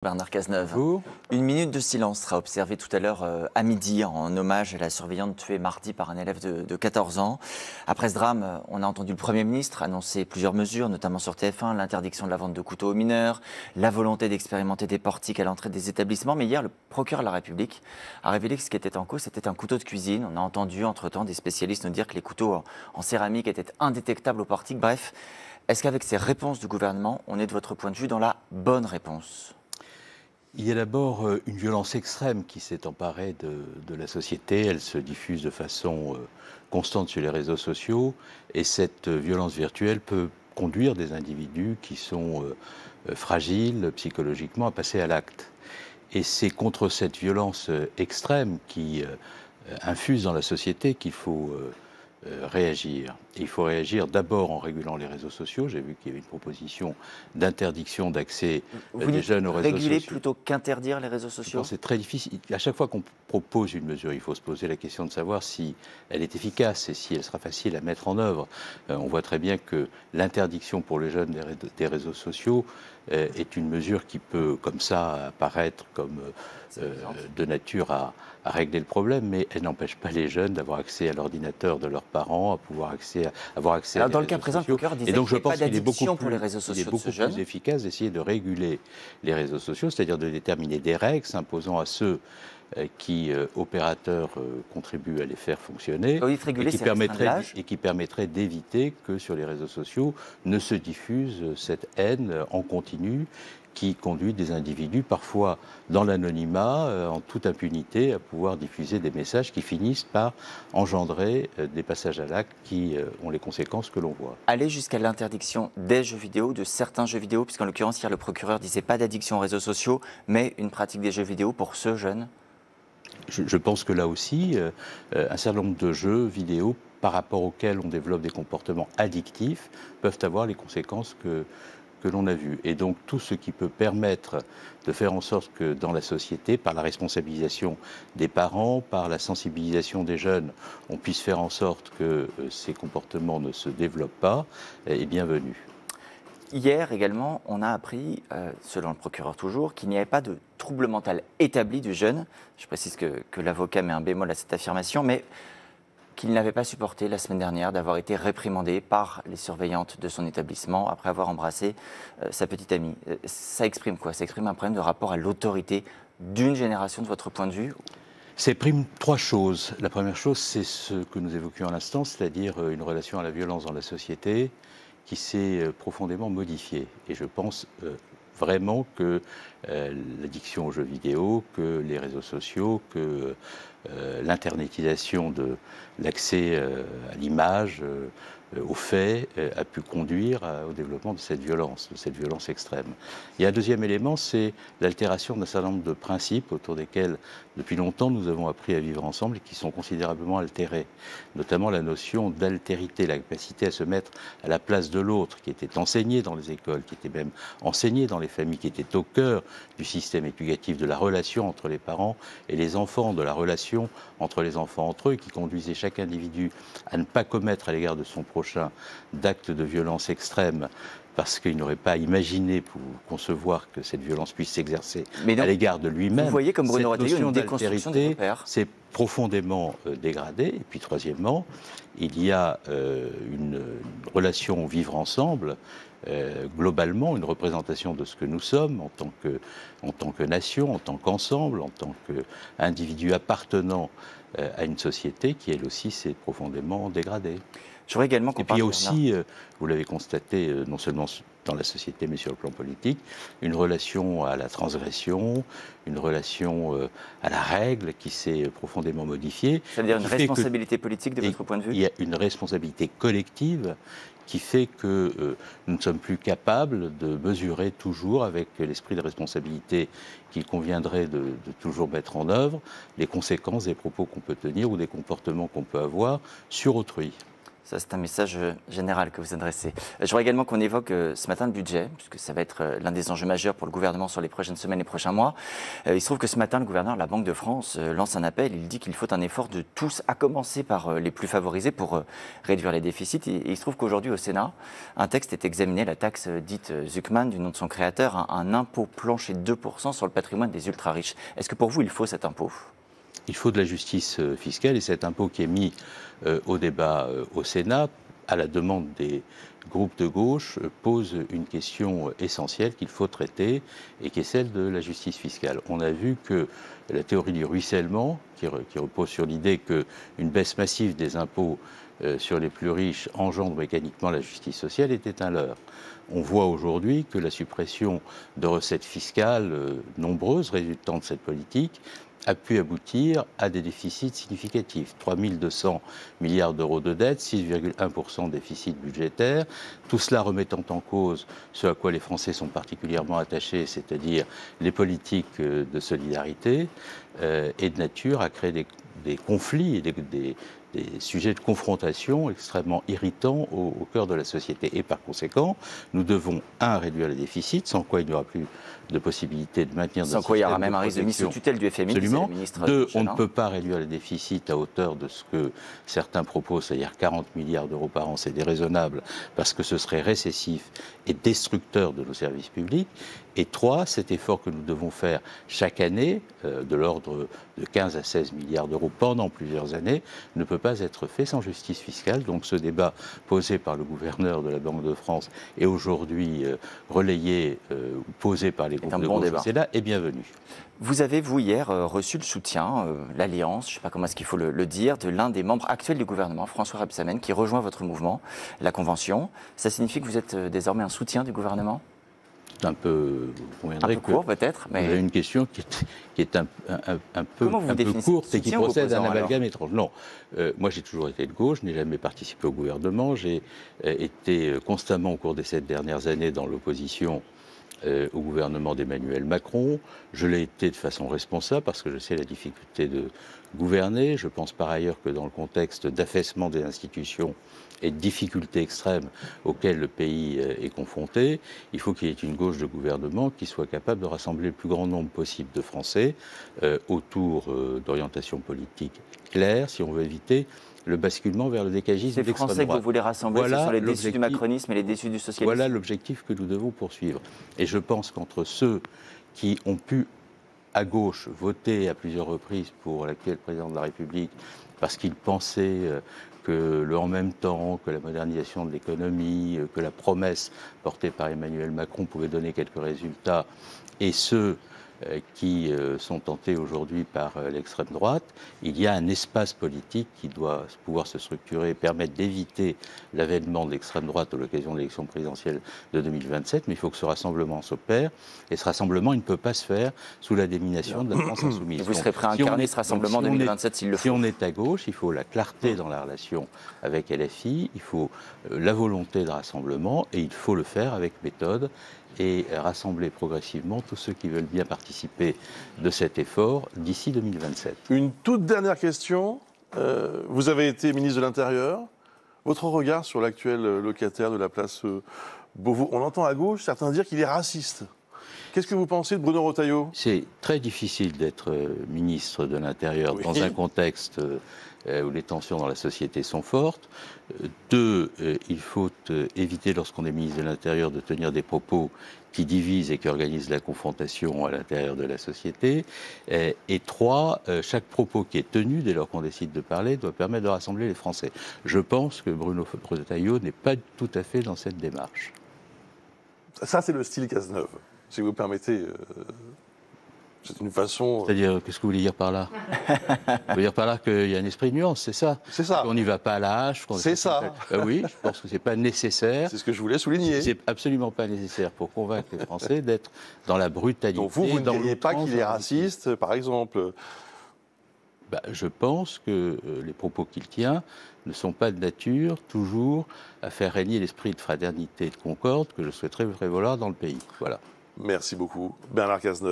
Bernard Cazeneuve. Bonjour. Une minute de silence sera observée tout à l'heure à midi en hommage à la surveillante tuée mardi par un élève de 14 ans. Après ce drame, on a entendu le Premier ministre annoncer plusieurs mesures, notamment sur TF1, l'interdiction de la vente de couteaux aux mineurs, la volonté d'expérimenter des portiques à l'entrée des établissements. Mais hier, le procureur de la République a révélé que ce qui était en cause, c'était un couteau de cuisine. On a entendu entre-temps des spécialistes nous dire que les couteaux en céramique étaient indétectables aux portiques. Bref, est-ce qu'avec ces réponses du gouvernement, on est de votre point de vue dans la bonne réponse ? Il y a d'abord une violence extrême qui s'est emparée de la société. Elle se diffuse de façon constante sur les réseaux sociaux. Et cette violence virtuelle peut conduire des individus qui sont fragiles psychologiquement à passer à l'acte. Et c'est contre cette violence extrême qui infuse dans la société qu'il faut réagir. Et il faut réagir d'abord en régulant les réseaux sociaux. J'ai vu qu'il y avait une proposition d'interdiction d'accès des jeunes aux réseaux sociaux. Réguler plutôt qu'interdire les réseaux sociaux ? C'est très difficile. À chaque fois qu'on propose une mesure, il faut se poser la question de savoir si elle est efficace et si elle sera facile à mettre en œuvre. On voit très bien que l'interdiction pour les jeunes des réseaux sociaux est une mesure qui peut, comme ça, apparaître comme de nature à régler le problème, mais elle n'empêche pas les jeunes d'avoir accès à l'ordinateur de leurs parents, avoir accès à dans le cas présent, le procureur disait qu'il n'y a pas d'addiction pour les réseaux sociaux. Il est beaucoup plus efficace d'essayer de réguler les réseaux sociaux, c'est-à-dire de déterminer des règles s'imposant à ceux qui, opérateurs, contribuent à les faire fonctionner et qui permettraient d'éviter que sur les réseaux sociaux ne se diffuse cette haine en continu qui conduit des individus, parfois dans l'anonymat, en toute impunité, à pouvoir diffuser des messages qui finissent par engendrer des passages à l'acte qui ont les conséquences que l'on voit. Aller jusqu'à l'interdiction des jeux vidéo, de certains jeux vidéo, puisqu'en l'occurrence, hier, le procureur disait pas d'addiction aux réseaux sociaux, mais une pratique des jeux vidéo pour ceux jeunes. Je pense que là aussi, un certain nombre de jeux vidéo par rapport auxquels on développe des comportements addictifs peuvent avoir les conséquences que l'on a vues. Et donc tout ce qui peut permettre de faire en sorte que dans la société, par la responsabilisation des parents, par la sensibilisation des jeunes, on puisse faire en sorte que ces comportements ne se développent pas, est bienvenu. Hier également, on a appris, selon le procureur toujours, qu'il n'y avait pas de trouble mental établi du jeune. Je précise que l'avocat met un bémol à cette affirmation, mais qu'il n'avait pas supporté la semaine dernière d'avoir été réprimandé par les surveillantes de son établissement après avoir embrassé sa petite amie. Ça exprime quoi ? Ça exprime un problème de rapport à l'autorité d'une génération, de votre point de vue ? Ça exprime trois choses. La première chose, c'est ce que nous évoquions à l'instant, c'est-à-dire une relation à la violence dans la société qui s'est profondément modifiée. Et je pense vraiment que l'addiction aux jeux vidéo, que les réseaux sociaux, que l'internetisation de l'accès à l'image, aux faits, a pu conduire au développement de cette violence extrême. Il y a un deuxième élément, c'est l'altération d'un certain nombre de principes autour desquels, depuis longtemps, nous avons appris à vivre ensemble et qui sont considérablement altérés. Notamment la notion d'altérité, la capacité à se mettre à la place de l'autre, qui était enseignée dans les écoles, qui était même enseignée dans les familles, qui était au cœur du système éducatif, de la relation entre les parents et les enfants, de la relation entre les enfants entre eux, qui conduisait chaque individu à ne pas commettre à l'égard de son prochain d'actes de violence extrême parce qu'il n'aurait pas imaginé pour concevoir que cette violence puisse s'exercer à l'égard de lui-même. Vous voyez comme Bruno Retailleau une déconstruction des repères. C'est profondément dégradé. Et puis troisièmement, il y a une relation vivre ensemble, globalement une représentation de ce que nous sommes en tant que nation, en tant qu'ensemble, en tant qu'individu appartenant à une société qui elle aussi s'est profondément dégradée. Je voudrais également qu'on parle. Et puis il y a aussi, vous l'avez constaté, non seulement dans la société, mais sur le plan politique, une relation à la transgression, une relation à la règle qui s'est profondément modifiée. Ça veut dire une responsabilité politique de votre point de vue ? Il y a une responsabilité collective qui fait que nous ne sommes plus capables de mesurer toujours, avec l'esprit de responsabilité qu'il conviendrait de toujours mettre en œuvre, les conséquences des propos qu'on peut tenir ou des comportements qu'on peut avoir sur autrui. Ça, c'est un message général que vous adressez. Je voudrais également qu'on évoque ce matin le budget, puisque ça va être l'un des enjeux majeurs pour le gouvernement sur les prochaines semaines et prochains mois. Il se trouve que ce matin, le gouverneur de la Banque de France lance un appel. Il dit qu'il faut un effort de tous, à commencer par les plus favorisés, pour réduire les déficits. Et il se trouve qu'aujourd'hui, au Sénat, un texte est examiné, la taxe dite Zuckman, du nom de son créateur, un impôt plancher de 2% sur le patrimoine des ultra-riches. Est-ce que pour vous, il faut cet impôt ? Il faut de la justice fiscale et cet impôt qui est mis au débat au Sénat, à la demande des groupes de gauche, pose une question essentielle qu'il faut traiter et qui est celle de la justice fiscale. On a vu que la théorie du ruissellement, qui repose sur l'idée qu'une baisse massive des impôts sur les plus riches engendre mécaniquement la justice sociale, était un leurre. On voit aujourd'hui que la suppression de recettes fiscales nombreuses résultant de cette politique a pu aboutir à des déficits significatifs. 3 200 milliards d'euros de dette, 6,1% de déficit budgétaire. Tout cela remettant en cause ce à quoi les Français sont particulièrement attachés, c'est-à-dire les politiques de solidarité, et de nature à créer des conflits et des sujets de confrontation extrêmement irritants au cœur de la société. Et par conséquent, nous devons, réduire les déficits, sans quoi il n'y aura plus de possibilité de maintenir sans quoi il y aura même un risque de mise sous tutelle du FMI. Absolument. Deux, on ne peut pas réduire les déficits à hauteur de ce que certains proposent, c'est-à-dire 40 milliards d'euros par an, c'est déraisonnable, parce que ce serait récessif et destructeur de nos services publics. Et trois, cet effort que nous devons faire chaque année, de l'ordre de 15 à 16 milliards d'euros pendant plusieurs années, ne peut pas être fait sans justice fiscale. Donc ce débat posé par le gouverneur de la Banque de France et aujourd'hui relayé ou posé par les groupes de gauche au Sénat est bienvenu. Vous avez, vous, hier, reçu le soutien, l'alliance, je ne sais pas comment est-ce qu'il faut le dire, de l'un des membres actuels du gouvernement, François Rebsamen, qui rejoint votre mouvement, la Convention. Ça signifie que vous êtes désormais un soutien du gouvernement ? C'est un peu, un peu court peut-être, mais... Vous avez une question qui est un peu courte et qui procède à un amalgame étrange. Non, moi j'ai toujours été de gauche, je n'ai jamais participé au gouvernement, j'ai été constamment au cours des 7 dernières années dans l'opposition au gouvernement d'Emmanuel Macron. Je l'ai été de façon responsable parce que je sais la difficulté de gouverner. Je pense par ailleurs que dans le contexte d'affaissement des institutions et de difficultés extrêmes auxquelles le pays est confronté, il faut qu'il y ait une gauche de gouvernement qui soit capable de rassembler le plus grand nombre possible de Français autour d'orientations politiques claires, si on veut éviter le basculement vers le décagisme d'extrême droite. C'est Français que vous voulez rassembler, ce sont les déçus du macronisme et les déçus du socialisme. Voilà l'objectif que nous devons poursuivre. Et je pense qu'entre ceux qui ont pu, à gauche, voter à plusieurs reprises pour l'actuel président de la République, parce qu'ils pensaient que le en même temps, que la modernisation de l'économie, que la promesse portée par Emmanuel Macron pouvait donner quelques résultats, et ceux qui sont tentés aujourd'hui par l'extrême droite, il y a un espace politique qui doit pouvoir se structurer et permettre d'éviter l'avènement de l'extrême droite à l'occasion de l'élection présidentielle de 2027, mais il faut que ce rassemblement s'opère, et ce rassemblement, il ne peut pas se faire sous la domination de la France insoumise. Vous serez prêt à incarner ce rassemblement en 2027 s'il le faut. Si on est à gauche, il faut la clarté dans la relation avec LFI, il faut la volonté de rassemblement, et il faut le faire avec méthode, et rassembler progressivement tous ceux qui veulent bien participer de cet effort d'ici 2027. Une toute dernière question. Vous avez été ministre de l'Intérieur. Votre regard sur l'actuel locataire de la place Beauvau. On entend à gauche certains dire qu'il est raciste. Qu'est-ce que vous pensez de Bruno Retailleau ? C'est très difficile d'être ministre de l'Intérieur dans un contexte où les tensions dans la société sont fortes. Deux, il faut éviter, lorsqu'on est ministre de l'Intérieur, de tenir des propos qui divisent et qui organisent la confrontation à l'intérieur de la société. Et trois, chaque propos qui est tenu, dès lors qu'on décide de parler, doit permettre de rassembler les Français. Je pense que Bruno Retailleau n'est pas tout à fait dans cette démarche. Ça, c'est le style Cazeneuve, si vous permettez. C'est une façon... C'est-à-dire, qu'est-ce que vous voulez dire par là ? Vous voulez dire par là qu'il y a un esprit de nuance, c'est ça ? C'est ça. Qu'on n'y va pas à la hache. C'est ça. Oui, je pense que c'est pas nécessaire. C'est ce que je voulais souligner. C'est absolument pas nécessaire pour convaincre les Français d'être dans la brutalité. Donc vous ne diriez pas qu'il est raciste, par exemple ? Je pense que les propos qu'il tient ne sont pas de nature, toujours, à faire régner l'esprit de fraternité et de concorde que je souhaiterais prévaloir dans le pays. Voilà. Merci beaucoup. Bernard Cazeneuve.